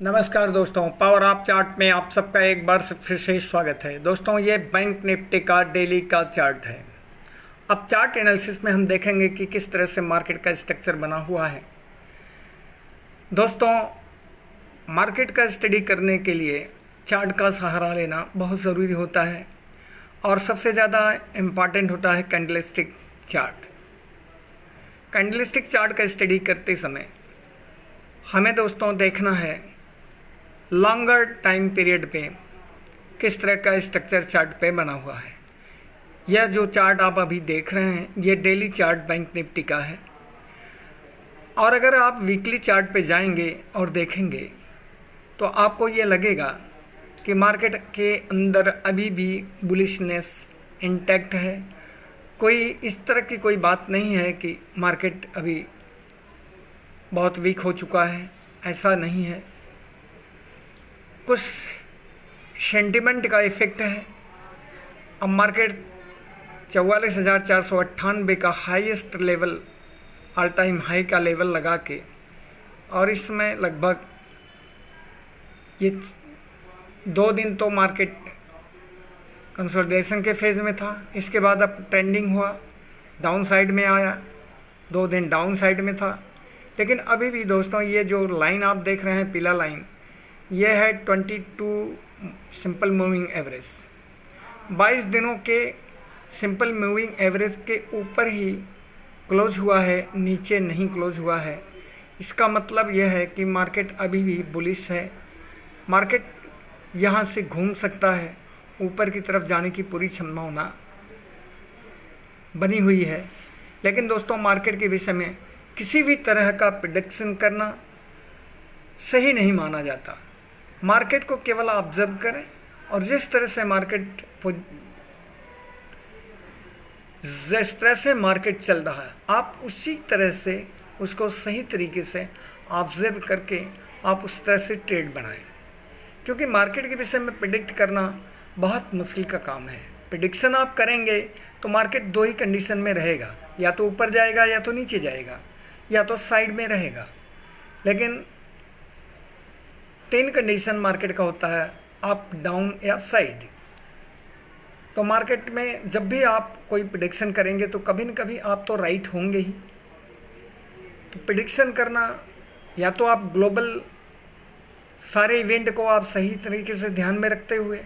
नमस्कार दोस्तों, पावर आप चार्ट में आप सबका एक बार फिर से स्वागत है। दोस्तों, ये बैंक निफ्टी का डेली का चार्ट है। अब चार्ट एनालिसिस में हम देखेंगे कि किस तरह से मार्केट का स्ट्रक्चर बना हुआ है। दोस्तों, मार्केट का स्टडी करने के लिए चार्ट का सहारा लेना बहुत ज़रूरी होता है और सबसे ज़्यादा इम्पॉर्टेंट होता है कैंडलस्टिक चार्ट। कैंडलस्टिक चार्ट का स्टडी करते समय हमें दोस्तों देखना है लॉन्गर टाइम पीरियड पे किस तरह का स्ट्रक्चर चार्ट पे बना हुआ है। यह जो चार्ट आप अभी देख रहे हैं ये डेली चार्ट बैंक निफ्टी का है और अगर आप वीकली चार्ट पे जाएंगे और देखेंगे तो आपको ये लगेगा कि मार्केट के अंदर अभी भी बुलिशनेस इंटैक्ट है। कोई इस तरह की कोई बात नहीं है कि मार्केट अभी बहुत वीक हो चुका है, ऐसा नहीं है। कुछ सेंटिमेंट का इफ़ेक्ट है। अब मार्केट 44,498 का highest level, all time high का लेवल लगा के और इसमें लगभग ये 2 दिन तो मार्केट कंसोलिडेशन के फेज़ में था। इसके बाद अब ट्रेंडिंग हुआ, डाउन साइड में आया, 2 दिन डाउन साइड में था। लेकिन अभी भी दोस्तों ये जो लाइन आप देख रहे हैं, पीला लाइन, ये है 22 सिंपल मूविंग एवरेज। 22 दिनों के सिंपल मूविंग एवरेज के ऊपर ही क्लोज हुआ है, नीचे नहीं क्लोज हुआ है। इसका मतलब यह है कि मार्केट अभी भी बुलिश है। मार्केट यहाँ से घूम सकता है, ऊपर की तरफ जाने की पूरी संभावना बनी हुई है। लेकिन दोस्तों, मार्केट के विषय में किसी भी तरह का प्रेडिक्शन करना सही नहीं माना जाता। मार्केट को केवल ऑब्जर्व करें और जिस तरह से मार्केट चल रहा है आप उसी तरह से उसको सही तरीके से ऑब्जर्व करके आप उस तरह से ट्रेड बनाएं। क्योंकि मार्केट के विषय में प्रेडिक्ट करना बहुत मुश्किल का काम है। प्रेडिक्शन आप करेंगे तो मार्केट 2 ही कंडीशन में रहेगा, या तो ऊपर जाएगा या तो नीचे जाएगा या तो साइड में रहेगा। लेकिन 3 कंडीशन मार्केट का होता है, अप, डाउन या साइड। तो मार्केट में जब भी आप कोई प्रेडिक्शन करेंगे तो कभी न कभी आप तो राइट होंगे ही। तो प्रेडिक्शन करना, या तो आप ग्लोबल सारे इवेंट को आप सही तरीके से ध्यान में रखते हुए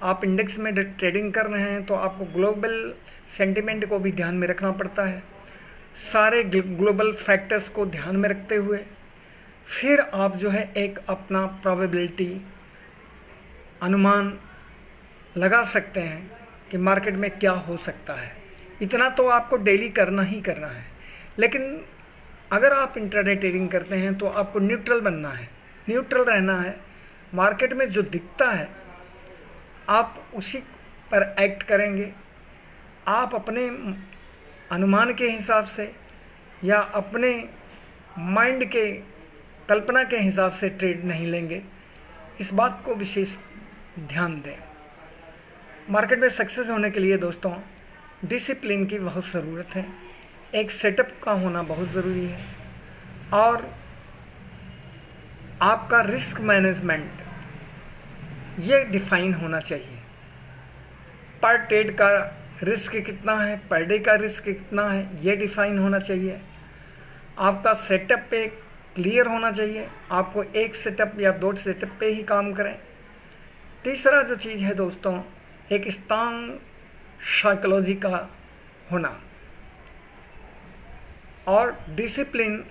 आप इंडेक्स में ट्रेडिंग कर रहे हैं तो आपको ग्लोबल सेंटिमेंट को भी ध्यान में रखना पड़ता है। सारे ग्लोबल फैक्टर्स को ध्यान में रखते हुए फिर आप जो है एक अपना प्रोबेबिलिटी अनुमान लगा सकते हैं कि मार्केट में क्या हो सकता है। इतना तो आपको डेली करना ही करना है। लेकिन अगर आप इंट्राडे ट्रेडिंग करते हैं तो आपको न्यूट्रल बनना है, न्यूट्रल रहना है। मार्केट में जो दिखता है आप उसी पर एक्ट करेंगे। आप अपने अनुमान के हिसाब से या अपने माइंड के कल्पना के हिसाब से ट्रेड नहीं लेंगे। इस बात को विशेष ध्यान दें। मार्केट में सक्सेस होने के लिए दोस्तों डिसिप्लिन की बहुत ज़रूरत है, एक सेटअप का होना बहुत ज़रूरी है और आपका रिस्क मैनेजमेंट ये डिफाइन होना चाहिए। पर ट्रेड का रिस्क कितना है, पर डे का रिस्क कितना है, ये डिफाइन होना चाहिए। आपका सेटअप पे क्लियर होना चाहिए। आपको एक सेटअप या 2 सेटअप पे ही काम करें। तीसरा जो चीज़ है दोस्तों, एक स्ट्रांग साइकोलॉजी का होना और डिसिप्लिन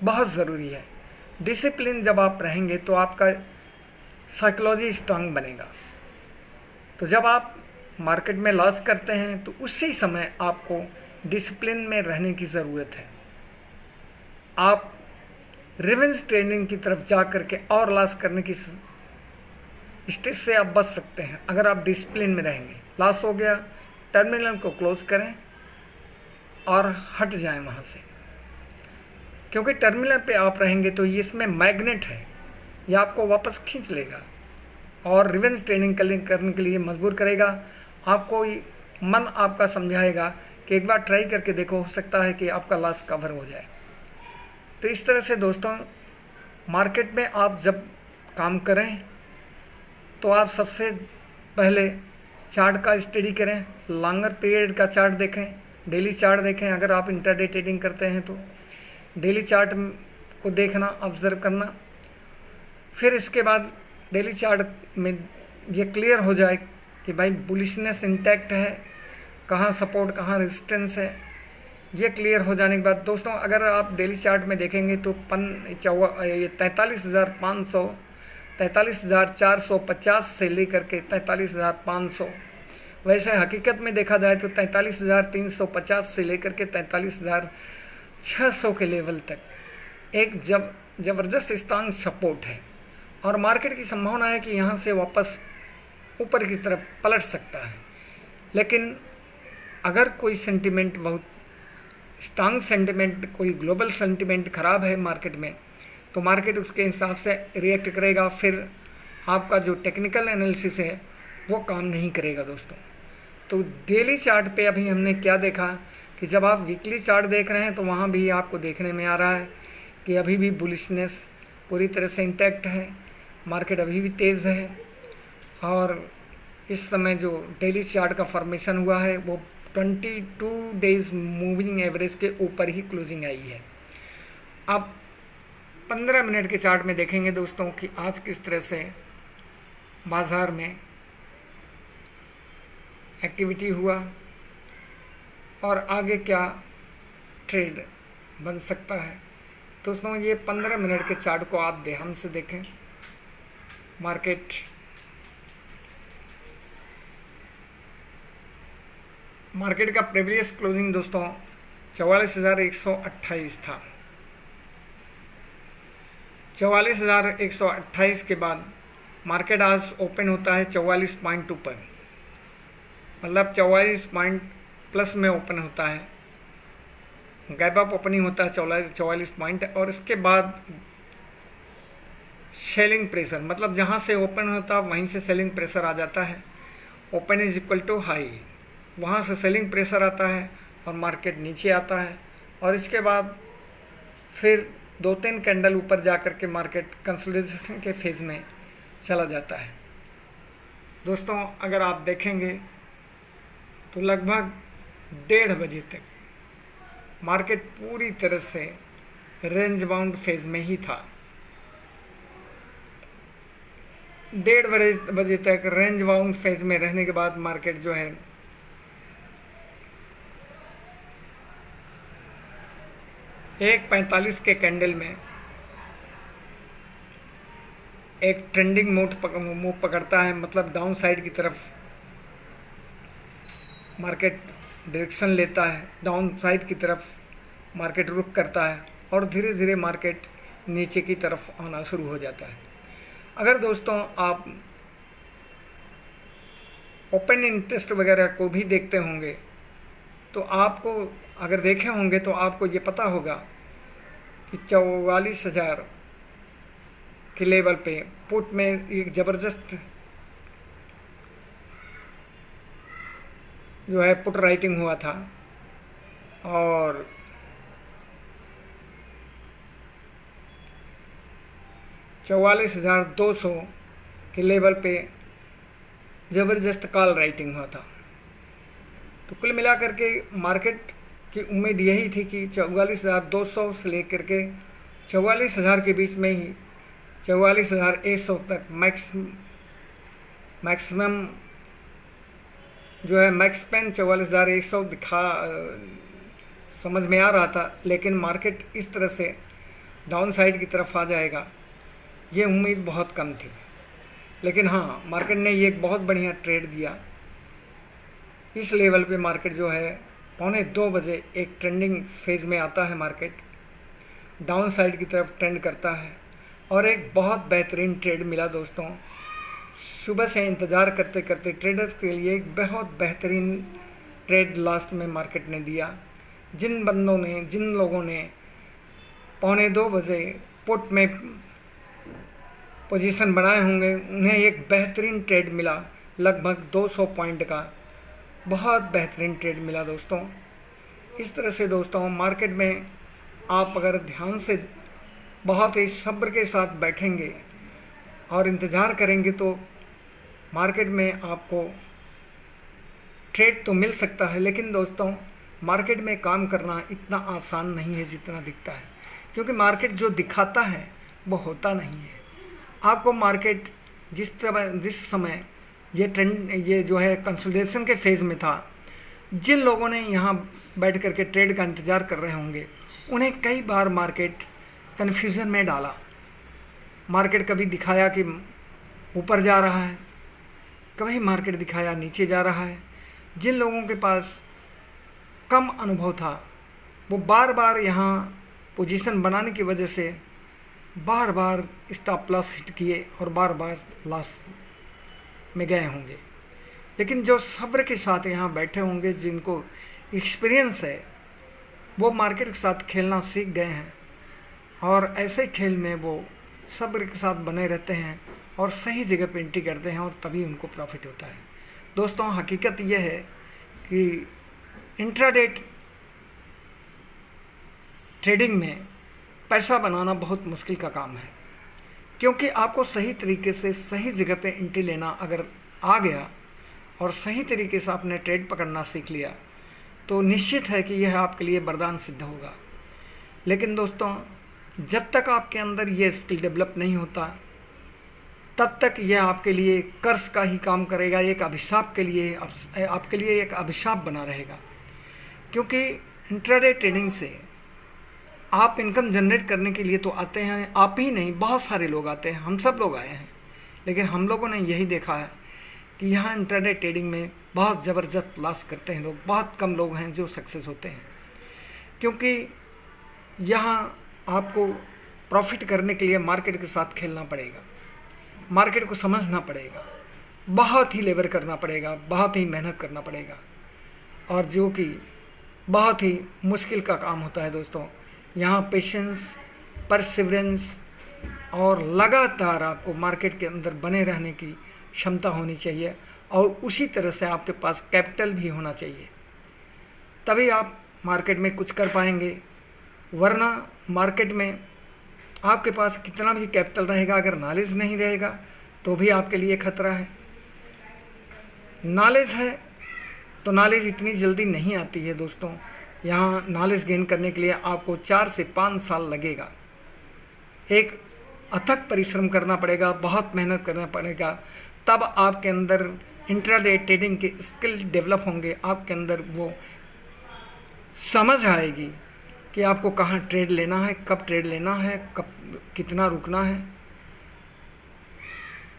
बहुत ज़रूरी है। डिसिप्लिन जब आप रहेंगे तो आपका साइकोलॉजी स्ट्रांग बनेगा। तो जब आप मार्केट में लॉस करते हैं तो उसी समय आपको डिसिप्लिन में रहने की ज़रूरत है। आप रिवेंज ट्रेडिंग की तरफ जा करके और लॉस करने की स्टेज से आप बच सकते हैं अगर आप डिसिप्लिन में रहेंगे। लॉस हो गया, टर्मिनल को क्लोज करें और हट जाएं वहाँ से। क्योंकि टर्मिनल पे आप रहेंगे तो ये इसमें मैग्नेट है, ये आपको वापस खींच लेगा और रिवेंज ट्रेडिंग करने के लिए मजबूर करेगा। आपको मन आपका समझाएगा कि एक बार ट्राई करके देखो, हो सकता है कि आपका लॉस कवर हो जाए। तो इस तरह से दोस्तों मार्केट में आप जब काम करें तो आप सबसे पहले चार्ट का स्टडी करें, लॉन्गर पीरियड का चार्ट देखें, डेली चार्ट देखें। अगर आप इंट्राडे ट्रेडिंग करते हैं तो डेली चार्ट को देखना, ऑब्जर्व करना। फिर इसके बाद डेली चार्ट में ये क्लियर हो जाए कि भाई बुलिशनेस इंटैक्ट है, कहाँ सपोर्ट कहाँ रेजिस्टेंस है। ये क्लियर हो जाने के बाद दोस्तों अगर आप डेली चार्ट में देखेंगे तो 43,500, 43,450 से लेकर के 43,500, वैसे हकीकत में देखा जाए तो 43,350 से लेकर के 43,600 के लेवल तक एक ज़बरदस्त स्ट्रांग सपोर्ट है और मार्केट की संभावना है कि यहाँ से वापस ऊपर की तरफ पलट सकता है। लेकिन अगर कोई सेंटिमेंट बहुत स्ट्रांग सेंटिमेंट, कोई ग्लोबल सेंटिमेंट ख़राब है मार्केट में, तो मार्केट उसके हिसाब से रिएक्ट करेगा। फिर आपका जो टेक्निकल एनालिसिस है वो काम नहीं करेगा दोस्तों। तो डेली चार्ट पे अभी हमने क्या देखा कि जब आप वीकली चार्ट देख रहे हैं तो वहाँ भी आपको देखने में आ रहा है कि अभी भी बुलिशनेस पूरी तरह से इंटैक्ट है, मार्केट अभी भी तेज़ है और इस समय जो डेली चार्ट का फॉर्मेशन हुआ है वो 22 डेज मूविंग एवरेज के ऊपर ही क्लोजिंग आई है। अब 15 मिनट के चार्ट में देखेंगे दोस्तों कि आज किस तरह से बाज़ार में एक्टिविटी हुआ और आगे क्या ट्रेड बन सकता है। दोस्तों ये 15 मिनट के चार्ट को आप ध्यान से देखें। मार्केट का प्रीवियस क्लोजिंग दोस्तों 44,128 था। 44,128 के बाद मार्केट आज ओपन होता है 44 पॉइंट ऊपर, मतलब 44 पॉइंट प्लस में ओपन होता है। गैप अप ओपनिंग होता है 44 पॉइंट और इसके बाद सेलिंग प्रेशर, मतलब जहाँ से ओपन होता है वहीं से सेलिंग प्रेशर आ जाता है। Open is equal to high, वहाँ से सेलिंग प्रेशर आता है और मार्केट नीचे आता है और इसके बाद फिर 2-3 कैंडल ऊपर जा कर के मार्केट कंसोलिडेशन के फेज़ में चला जाता है। दोस्तों अगर आप देखेंगे तो लगभग 1:30 बजे तक मार्केट पूरी तरह से रेंज बाउंड फेज में ही था। 1:30 बजे तक रेंज बाउंड फेज में रहने के बाद मार्केट जो है 1:45 के कैंडल में एक ट्रेंडिंग मूव पकड़ता है, मतलब डाउन साइड की तरफ मार्केट डायरेक्शन लेता है, डाउन साइड की तरफ मार्केट रुख करता है और धीरे धीरे मार्केट नीचे की तरफ आना शुरू हो जाता है। अगर दोस्तों आप ओपन इंटरेस्ट वगैरह को भी देखते होंगे तो आपको, अगर देखे होंगे तो आपको ये पता होगा कि 44,000 के लेवल पे पुट में एक ज़बरदस्त जो है पुट राइटिंग हुआ था और 44,200 के लेवल पे ज़बरदस्त कॉल राइटिंग हुआ था। तो कुल मिलाकर के मार्केट की उम्मीद यही थी कि 44,200 से लेकर के 44,000 के बीच में ही 44,100 तक मैक्सिमम जो है मैक्स पेन 44,100 समझ में आ रहा था। लेकिन मार्केट इस तरह से डाउन साइड की तरफ आ जाएगा ये उम्मीद बहुत कम थी। लेकिन हाँ, मार्केट ने ये एक बहुत बढ़िया ट्रेड दिया। इस लेवल पे मार्केट जो है 1:45 बजे एक ट्रेंडिंग फेज में आता है, मार्केट डाउन साइड की तरफ ट्रेंड करता है और एक बहुत बेहतरीन ट्रेड मिला दोस्तों। सुबह से इंतज़ार करते करते ट्रेडर्स के लिए एक बहुत बेहतरीन ट्रेड लास्ट में मार्केट ने दिया। जिन लोगों ने 1:45 बजे पुट में पोजीशन बनाए होंगे उन्हें एक बेहतरीन ट्रेड मिला, लगभग 200 पॉइंट का बहुत बेहतरीन ट्रेड मिला दोस्तों। इस तरह से दोस्तों मार्केट में आप अगर ध्यान से बहुत ही सब्र के साथ बैठेंगे और इंतज़ार करेंगे तो मार्केट में आपको ट्रेड तो मिल सकता है। लेकिन दोस्तों, मार्केट में काम करना इतना आसान नहीं है जितना दिखता है, क्योंकि मार्केट जो दिखाता है वो होता नहीं है। आपको मार्केट जिस समय ये जो है कंसोलिडेशन के फेज़ में था, जिन लोगों ने यहाँ बैठ कर के ट्रेड का इंतज़ार कर रहे होंगे, उन्हें कई बार मार्केट कन्फ्यूज़न में डाला। मार्केट कभी दिखाया कि ऊपर जा रहा है, कभी मार्केट दिखाया नीचे जा रहा है। जिन लोगों के पास कम अनुभव था, वो बार बार यहाँ पोजीशन बनाने की वजह से बार बार स्टॉप लॉस हिट किए और बार बार लॉस में गए होंगे। लेकिन जो सब्र के साथ यहाँ बैठे होंगे, जिनको एक्सपीरियंस है, वो मार्केट के साथ खेलना सीख गए हैं और ऐसे खेल में वो सब्र के साथ बने रहते हैं और सही जगह पे एंट्री करते हैं और तभी उनको प्रॉफिट होता है। दोस्तों, हकीकत यह है कि इंट्राडे ट्रेडिंग में पैसा बनाना बहुत मुश्किल का काम है, क्योंकि आपको सही तरीके से सही जगह पे एंट्री लेना अगर आ गया और सही तरीके से आपने ट्रेड पकड़ना सीख लिया तो निश्चित है कि यह आपके लिए वरदान सिद्ध होगा। लेकिन दोस्तों, जब तक आपके अंदर ये स्किल डेवलप नहीं होता, तब तक यह आपके लिए कर्ज का ही काम करेगा, एक अभिशाप के लिए आपके लिए एक अभिशाप बना रहेगा। क्योंकि इंट्राडे ट्रेडिंग से आप इनकम जनरेट करने के लिए तो आते हैं, आप ही नहीं बहुत सारे लोग आते हैं, हम सब लोग आए हैं। लेकिन हम लोगों ने यही देखा है कि यहाँ इंट्राडे ट्रेडिंग में बहुत ज़बरदस्त लॉस करते हैं लोग, बहुत कम लोग हैं जो सक्सेस होते हैं। क्योंकि यहाँ आपको प्रॉफिट करने के लिए मार्केट के साथ खेलना पड़ेगा, मार्केट को समझना पड़ेगा, बहुत ही लेबर करना पड़ेगा, बहुत ही मेहनत करना पड़ेगा, और जो कि बहुत ही मुश्किल का काम होता है। दोस्तों, यहाँ पेशेंस, परसिवरेंस और लगातार आपको मार्केट के अंदर बने रहने की क्षमता होनी चाहिए और उसी तरह से आपके पास कैपिटल भी होना चाहिए, तभी आप मार्केट में कुछ कर पाएंगे। वरना मार्केट में आपके पास कितना भी कैपिटल रहेगा, अगर नॉलेज नहीं रहेगा तो भी आपके लिए खतरा है। नॉलेज है तो नॉलेज इतनी जल्दी नहीं आती है दोस्तों। यहाँ नॉलेज गेन करने के लिए आपको 4 से 5 साल लगेगा। एक अथक परिश्रम करना पड़ेगा, बहुत मेहनत करना पड़ेगा, तब आपके अंदर इंट्राडे ट्रेडिंग के स्किल डेवलप होंगे। आपके अंदर वो समझ आएगी कि आपको कहाँ ट्रेड लेना है, कब ट्रेड लेना है, कब कितना रुकना है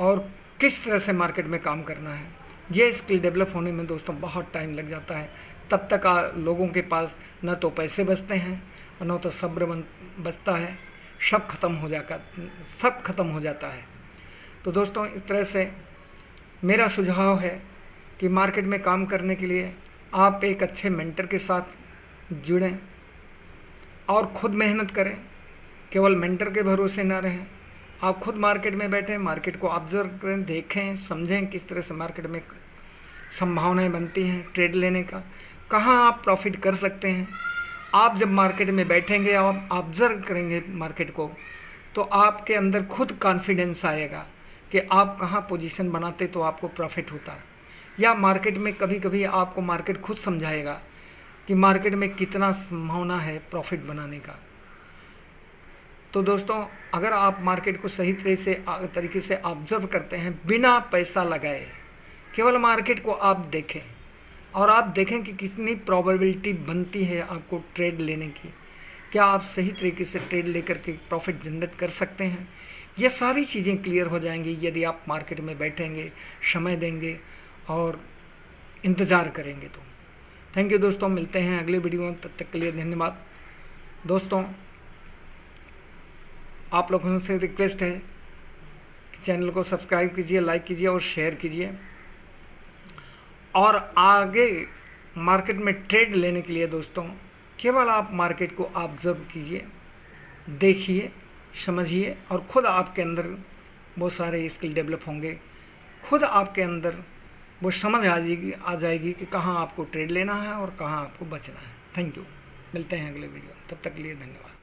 और किस तरह से मार्केट में काम करना है। ये स्किल डेवलप होने में दोस्तों बहुत टाइम लग जाता है। तब तक लोगों के पास न तो पैसे बचते हैं और न तो सब्र बचता है, सब खत्म हो जाता है। तो दोस्तों, इस तरह से मेरा सुझाव है कि मार्केट में काम करने के लिए आप एक अच्छे मेंटर के साथ जुड़ें और ख़ुद मेहनत करें। केवल मेंटर के भरोसे ना रहें, आप खुद मार्केट में बैठें, मार्केट को ऑब्जर्व करें, देखें, समझें किस तरह से मार्केट में संभावनाएं बनती हैं ट्रेड लेने का, कहाँ आप प्रॉफिट कर सकते हैं। आप जब मार्केट में बैठेंगे और ऑब्जर्व करेंगे मार्केट को, तो आपके अंदर खुद कॉन्फिडेंस आएगा कि आप कहाँ पोजीशन बनाते तो आपको प्रॉफिट होता है। या मार्केट में कभी कभी आपको मार्केट खुद समझाएगा कि मार्केट में कितना संभावना है प्रॉफिट बनाने का। तो दोस्तों, अगर आप मार्केट को सही तरीके से ऑब्जर्व करते हैं बिना पैसा लगाए, केवल मार्केट को आप देखें और आप देखें कि कितनी प्रोबेबिलिटी बनती है आपको ट्रेड लेने की, क्या आप सही तरीके से ट्रेड लेकर के प्रॉफिट जनरेट कर सकते हैं। ये सारी चीज़ें क्लियर हो जाएंगी यदि आप मार्केट में बैठेंगे, समय देंगे और इंतज़ार करेंगे। तो थैंक यू दोस्तों, मिलते हैं अगले वीडियो में, तब तक के लिए धन्यवाद। दोस्तों, आप लोगों से रिक्वेस्ट है कि चैनल को सब्सक्राइब कीजिए, लाइक कीजिए और शेयर कीजिए। और आगे मार्केट में ट्रेड लेने के लिए दोस्तों, केवल आप मार्केट को ऑब्जर्व कीजिए, देखिए, समझिए और ख़ुद आपके अंदर बहुत सारे स्किल डेवलप होंगे। खुद आपके अंदर वो समझ आ जाएगी कि कहाँ आपको ट्रेड लेना है और कहाँ आपको बचना है। थैंक यू, मिलते हैं अगले वीडियो, तब तक के लिए धन्यवाद।